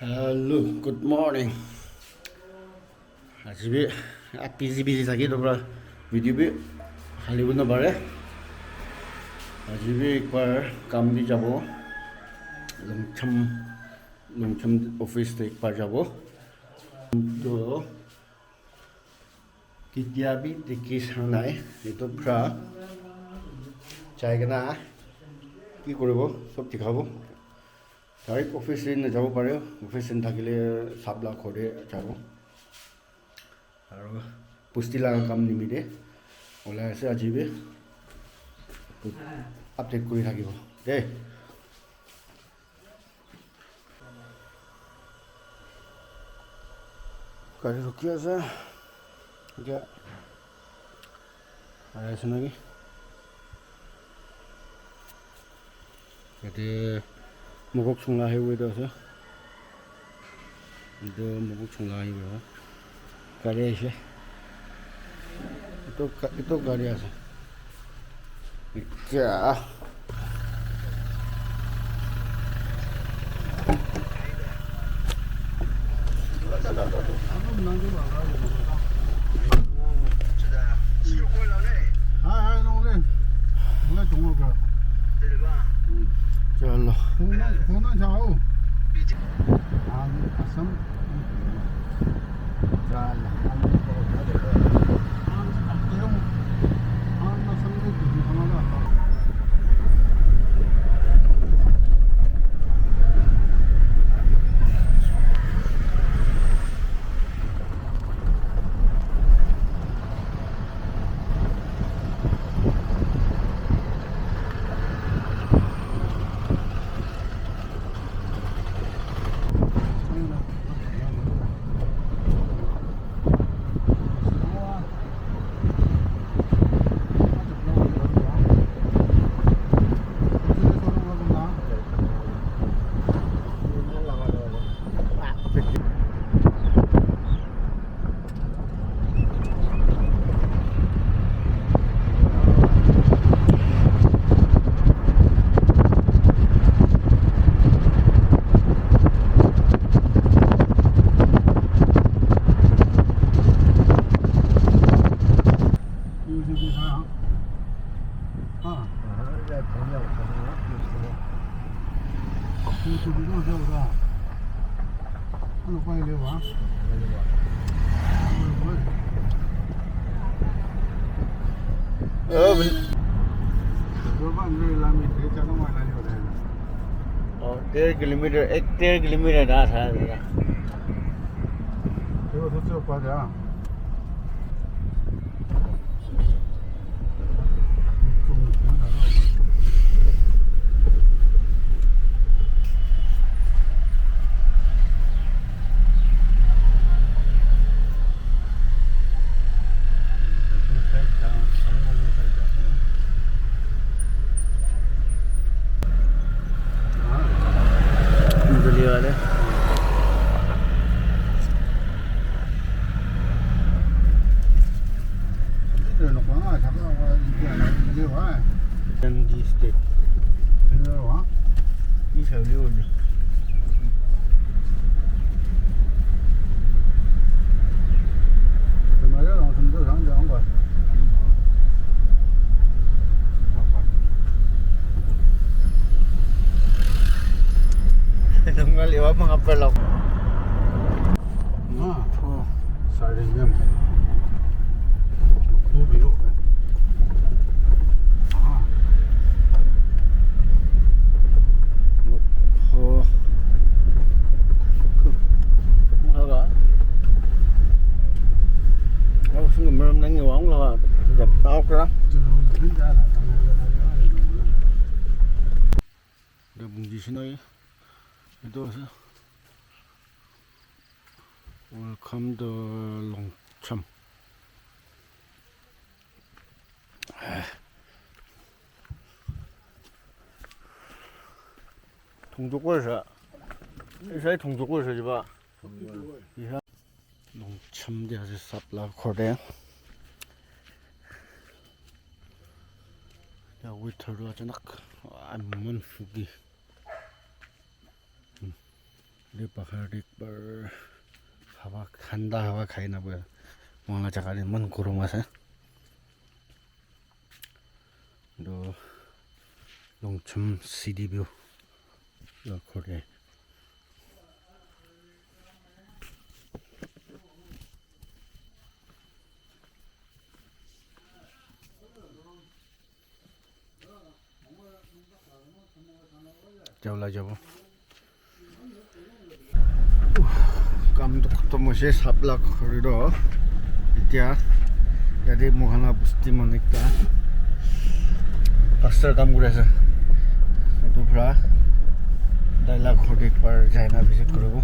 Hello, good morning. आज भी busy busy था कि तो बड़ा वीडियो भी हालीवुड ना बारे आज भी एक बार काम दी जाबो लंगछम ऑफिस ते एक बार जाबो तो कितिया भी देखी सानाय ये तो प्रा जाएगा ना কি কৰিব সব দেখাব ডাইৰেক্ট অফিচ যাব পাৰে অফিচ থাকিলে সাবলা কৰে যাব আৰু পুষ্টি লাগা কাম নিমিতে ওলাই আছে আজিবে আপডেট কৰি থাকিব দেই গাড়ী ৰখি আছে এতিয়া আছে নেকি Jadi mokokchung lah highway tu asa, itu mokokchung lah highway, gari aja, itu gari aja, ya. चलो फोन जाओ असम डेढ़ किलोमीटर रहा था देखो सबसे ऊपर है state đi theo lưu đi mà cái lòng thùng tôi thắng cho ông rồi đúng là liệu mga pelok 사진은 고비요. Sungai merem nang ngawang lah, dap tau ke? Dia bunyi sini, itu sah. Welcome to LONGCHEM. 동족골 사. 이사이 동족골 사지 봐. 이사 LONGCHEM 대하지 쌉라 코레. 야 위터로 아주 낙 안문 후기. Di pakhar dik bar hawa thanda hawa khai na ba mona jaga ni man gorom ase do longchem city view la khore jawla jabo কামটো খতম হৈছে সাপলাক খৰিৰ এতিয়া ইয়াতে মহানা বস্তি মানিকটা ৰাস্তাৰ কাম কৰি আছে এইটো পৰা 2 লাখ কোটি পাৰ যায় না ভিজিট কৰিব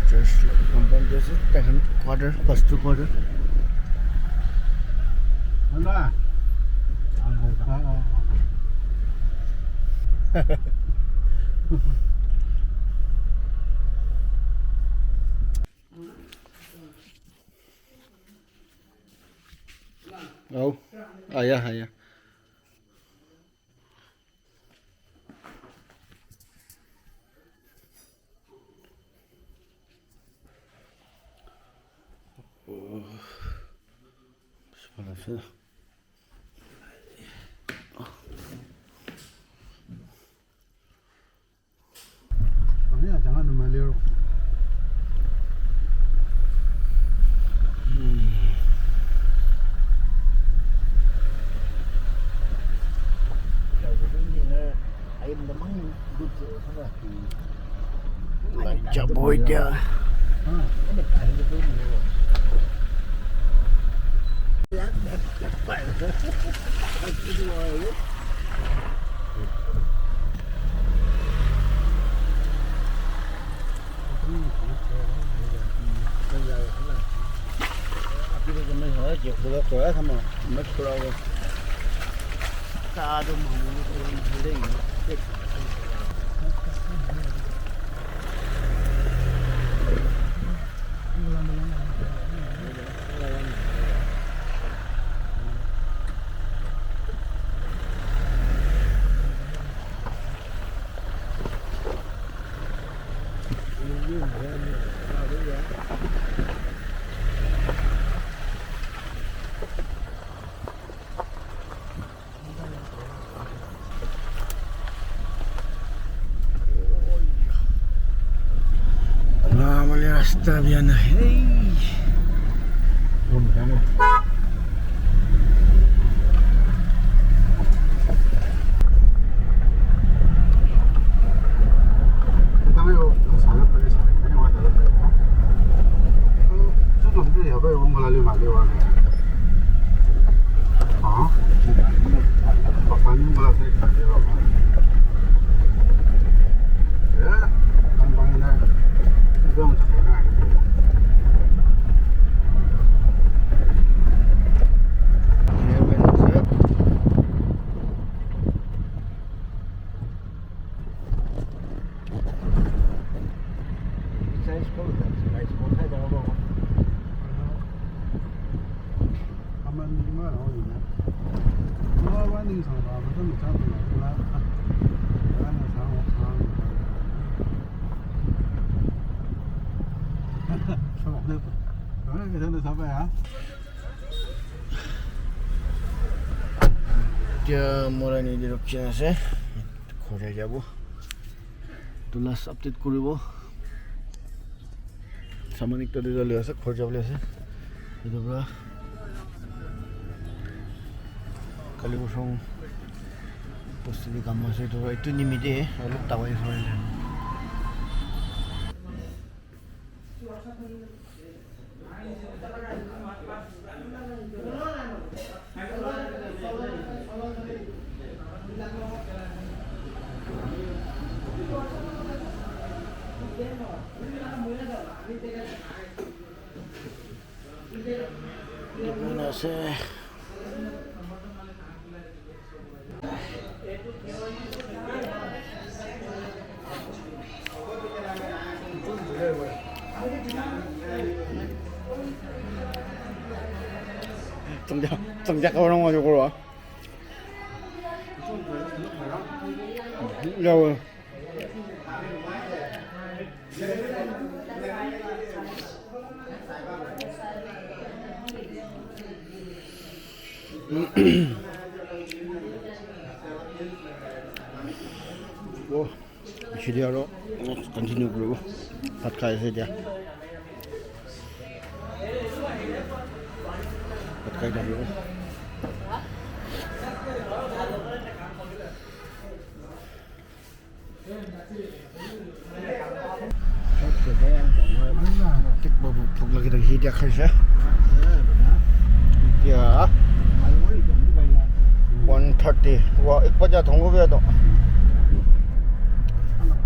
just like compound just second quarter first quarter anda oh ayah ayah Bismillah. Ya jangan malir. Ya begini nah, ayam memang good sangat. Lanjut boy dia. Ini kan betul ni. Está bien, hey. Vamos. Dia mulai ni direction আছে ঘরে যাব তো last update কৰিব সামানিকটা দিলে আছে ঘৰ যাবলৈ আছে এটো পৰা কালি বসং বস্তুটো কাম আছে তো এইটো নিমিতে অলপ টাৱাই হয় আছে 정작 그런 거 저거 야 뭐 시리아로 continue 그러고 밥 가야지 이제 밥 가야 되고 phục là cái thằng gì đẹp hay sao? Yeah, 130. Wow, एक बजा थोंगो भी तो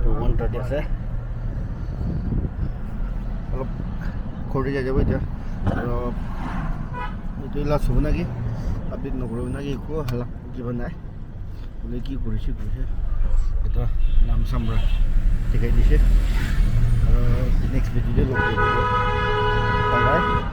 130 से मतलब खोड़ी जा जावे जा और itu lah sebenarnya update nongkrong lagi ko hala gimana boleh ki kurisi itu nam samra tiga di sini next video lo bye bye